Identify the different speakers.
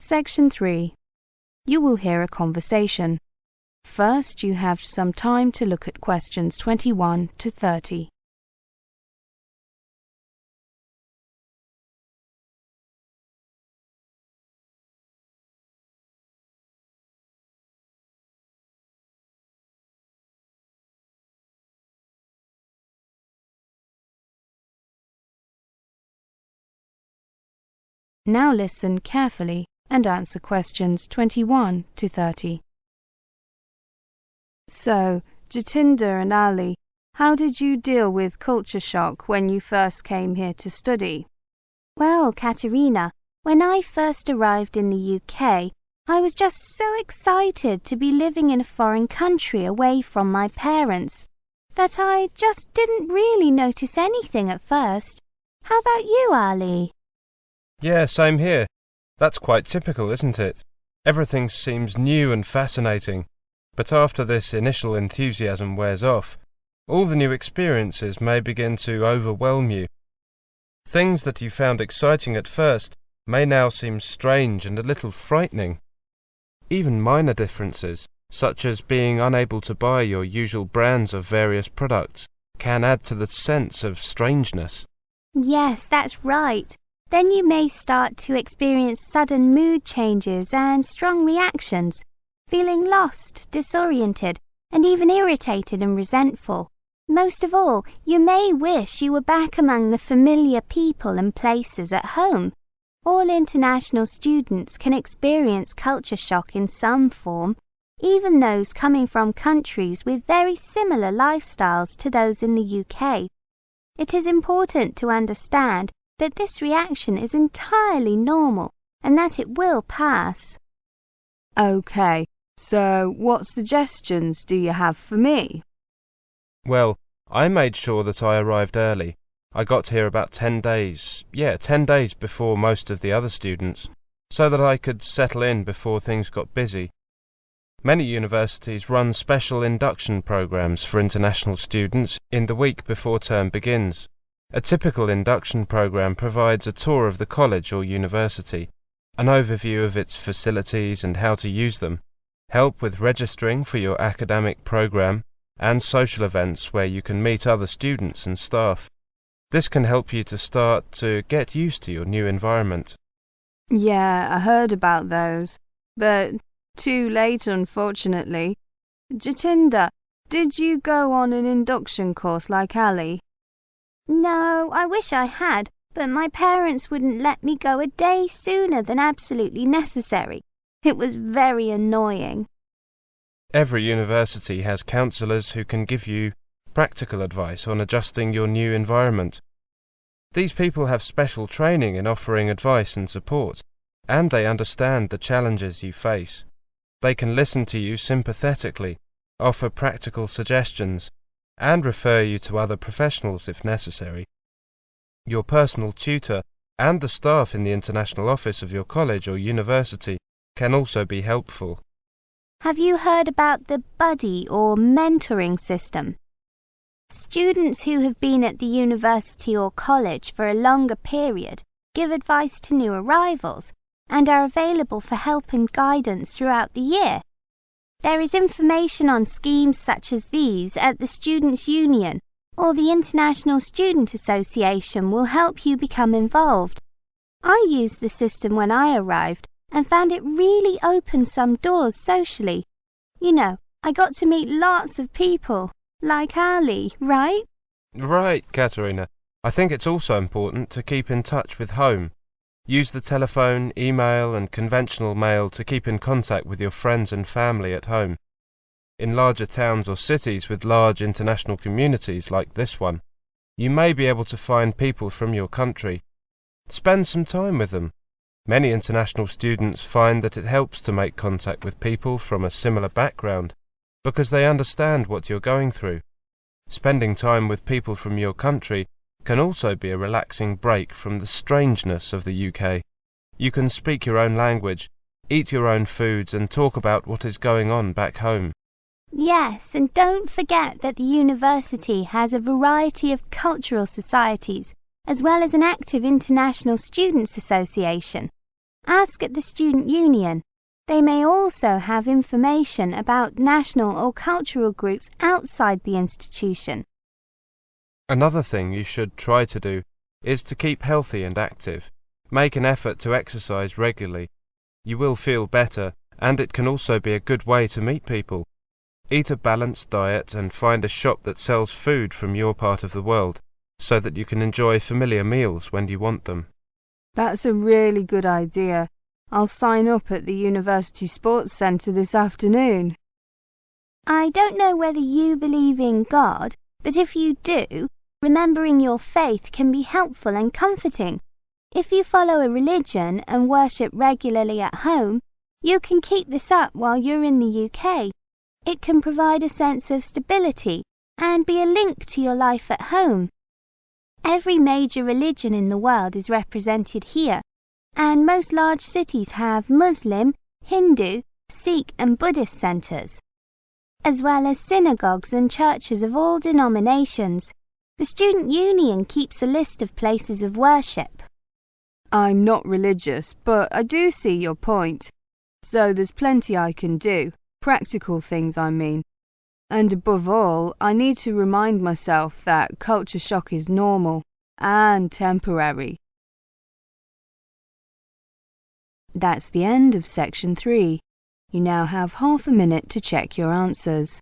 Speaker 1: Section 3. You will hear a conversation. First, you have some time to look at questions 21 to 30. Now listen carefully and answer questions 21 to 30. So, Jatinder and Ali, how did you deal with culture shock when you first came here to study?
Speaker 2: Well, Katerina, when I first arrived in the UK, I was just so excited to be living in a foreign country away from my parents that I just didn't really notice anything at first. How about you, Ali?
Speaker 3: Yeah, same here. That's quite typical, isn't it? Everything seems new and fascinating, but after this initial enthusiasm wears off, all the new experiences may begin to overwhelm you. Things that you found exciting at first may now seem strange and a little frightening. Even minor differences, such as being unable to buy your usual brands of various products, can add to the sense of strangeness.
Speaker 2: Yes, that's right. Then you may start to experience sudden mood changes and strong reactions, feeling lost, disoriented, and even irritated and resentful. Most of all, you may wish you were back among the familiar people and places at home. All international students can experience culture shock in some form, even those coming from countries with very similar lifestyles to those in the UK. It is important to understand that this reaction is entirely normal and that it will pass.
Speaker 1: Okay, so what suggestions do you have for me?
Speaker 3: Well, I made sure that I arrived early. I got here about 10 days before most of the other students, so that I could settle in before things got busy. Many universities run special induction programs for international students in the week before term begins. A typical induction program provides a tour of the college or university, an overview of its facilities and how to use them, help with registering for your academic program, and social events where you can meet other students and staff. This can help you to start to get used to your new environment.
Speaker 1: Yeah, I heard about those, but too late, unfortunately. Jatinder, did you go on an induction course like Ali?
Speaker 2: No, I wish I had, but my parents wouldn't let me go a day sooner than absolutely necessary. It was very annoying.
Speaker 3: Every university has counsellors who can give you practical advice on adjusting your new environment. These people have special training in offering advice and support, and they understand the challenges you face. They can listen to you sympathetically, offer practical suggestions, and refer you to other professionals if necessary. Your personal tutor and the staff in the international office of your college or university can also be helpful.
Speaker 2: Have you heard about the buddy or mentoring system? Students who have been at the university or college for a longer period give advice to new arrivals and are available for help and guidance throughout the year. There is information on schemes such as these at the Students' Union, or the International Student Association will help you become involved. I used the system when I arrived and found it really opened some doors socially. You know, I got to meet lots of people, like Ali, right?
Speaker 3: Right, Katerina. I think it's also important to keep in touch with home. Use the telephone, email and conventional mail to keep in contact with your friends and family at home. In larger towns or cities with large international communities like this one, you may be able to find people from your country. Spend some time with them. Many international students find that it helps to make contact with people from a similar background because they understand what you're going through. Spending time with people from your country can also be a relaxing break from the strangeness of the UK. You can speak your own language, eat your own foods and talk about what is going on back home.
Speaker 2: Yes, and don't forget that the university has a variety of cultural societies, as well as an active international students association. Ask at the student union. They may also have information about national or cultural groups outside the institution.
Speaker 3: Another thing you should try to do is to keep healthy and active. Make an effort to exercise regularly. You will feel better, and it can also be a good way to meet people. Eat a balanced diet and find a shop that sells food from your part of the world, so that you can enjoy familiar meals when you want them.
Speaker 1: That's a really good idea. I'll sign up at the University Sports Centre this afternoon.
Speaker 2: I don't know whether you believe in God, but if you do, remembering your faith can be helpful and comforting. If you follow a religion and worship regularly at home, you can keep this up while you're in the UK. It can provide a sense of stability and be a link to your life at home. Every major religion in the world is represented here, and most large cities have Muslim, Hindu, Sikh and Buddhist centres, as well as synagogues and churches of all denominations. The student union keeps a list of places of worship.
Speaker 1: I'm not religious, but I do see your point. So there's plenty I can do, practical things I mean. And above all, I need to remind myself that culture shock is normal and temporary. That's the end of section 3. You now have half a minute to check your answers.